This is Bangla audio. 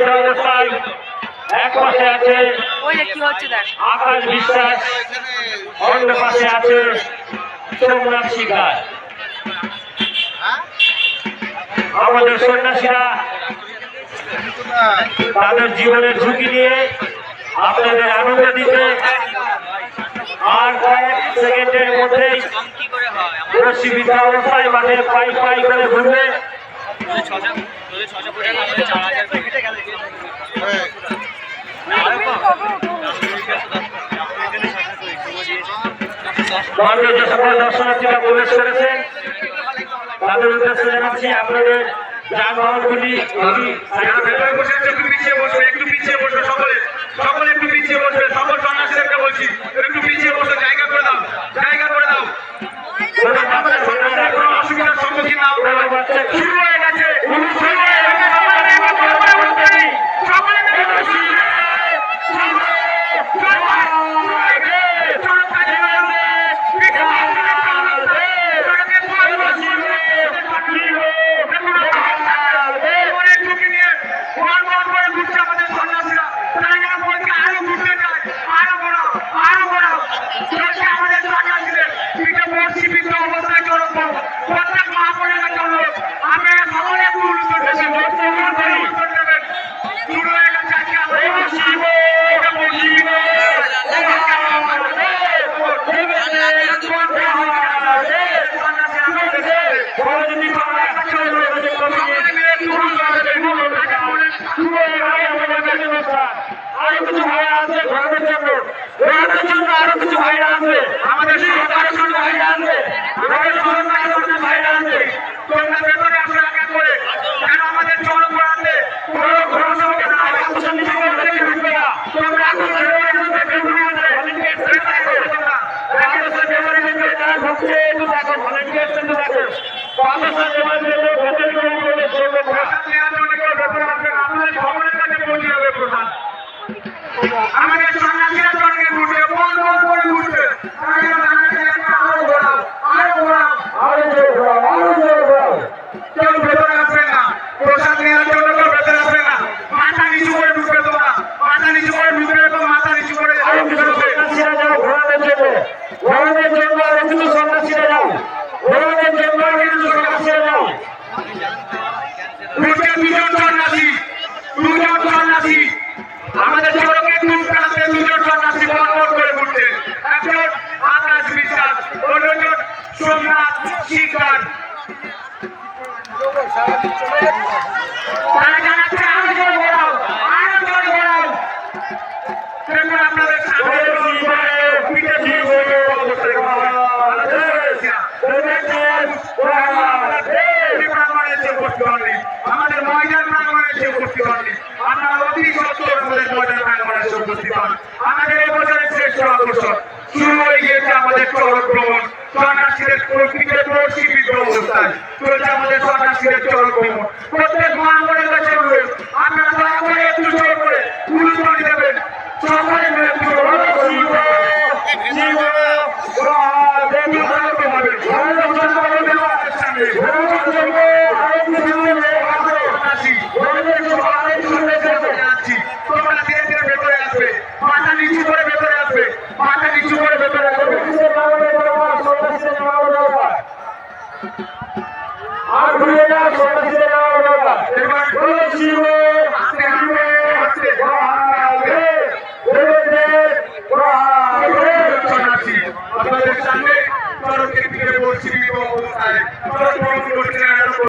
বর্ষিবিদ্ধ অবস্থায় এক পাশে আছে আকাশ বিশ্বাস, অন্য পাশে আছে সোমনাথ শিকার। আমাদের সন্ন্যাসীরা তাদের জীবনের ঝুঁকি নিয়ে আপনাদের আনন্দ দিতে আর কয়েক সেকেন্ডের মধ্যেই বর্ষিবিদ্ধ অবস্থায় মাঠে পাই পাই করে ঘুরবে। যে সকল দর্শনার্থীরা প্রবেশ করেছেন তাদের উদ্দেশ্যে জানাচ্ছি আপনাদের যানবাহনগুলি পিছিয়ে বসবে, একটু পিছিয়ে বসবে, সকলে সকলে একটু পিছিয়ে বসবে। সকল সন্ন্যাসীদেরকে বলছি একটু পিছিয়ে বসে জায়গা করে দাও, জায়গা করে দাও। কোনো অসুবিধার সম্মুখীন না হতে হবে। শুরু হয়ে গেছে, শুরু হয়ে গেছে। আরো কিছু ভাইরা আছে ঘোরানোর জন্য, আরো কিছু ভাইরা আছে আমাদের ভাইরা আছে, আমাদের ভাইরা আছে। তোমরা ভেতরে আসো এক এক করে, কেন আমাদের চরম ঘোরাতে আমাদের সন্ন্যাসীরা চরণে ঘুরবে, বল বল করে ঘুরবে। কেউ ভেতরে আসবে না, প্রসাদ নেওয়ার জন্য কেউ ভেতরে আসবে না। মাথা নিচু করে ঢুকবে, তোমরা মাথা নিচু করে ঢুকবে এবং মাথা নিচু করে সন্ন্যাসীরা যাও ঘোরানোর জন্য, ঘোরানোর জন্য আরো কিছু সন্ন্যাসীরা যাও, ঘোরানোর জন্য আরো কিছু সন্ন্যাসীরা যাও। ঘুরছে দুজন সন্ন্যাসী, দুজন সন্ন্যাসী আমাদের চরকে দুই প্রান্তে দুজন সন্ন্যাসী বল বল করে ঘুরছে। একজন আকাশ বিশ্বাস, অন্যজন সোমনাথ শিকার। তারা জানাচ্ছে আরো জোর ঘোরাও, আরো জোর ঘোরাও। দেখুন আপনাদের সামনে আমাদের ময়দান প্রাঙ্গণে এসে উপস্থিত হননি। আপনারা অতি সত্তর আমাদের ময়দান প্রাঙ্গণে এসে উপস্থিত হন। আমাদের এই বছরের শ্রেষ্ঠ আকর্ষণ শুরু হয়ে গিয়েছে আমাদের চরক ভ্রমণ। সন্ন্যাসীদের প্রকৃতির বর্ষিবিদ্ধ অবস্থায় চলছে আমাদের সন্ন্যাসীদের চরক ভ্রমণ। প্রত্যেক মহামনের কাছে অনুরোধ, আপনারা দয়া করে একটু জোর করে গুরুত্ব দেবেন। সকলে মিলে একটু জোর করে ভেতরে আসবে, মাথা নিচু করে ভেতরে আসবে, মাথা নিচু করে ভেতরে আসবে। আর ঘুরে না সন্ন্যাসীদের নেওয়া দরকার। এবার আপনাদের সামনে চরকের দিকে বলছি অবস্থায় চরক ভ্রমণ করছে।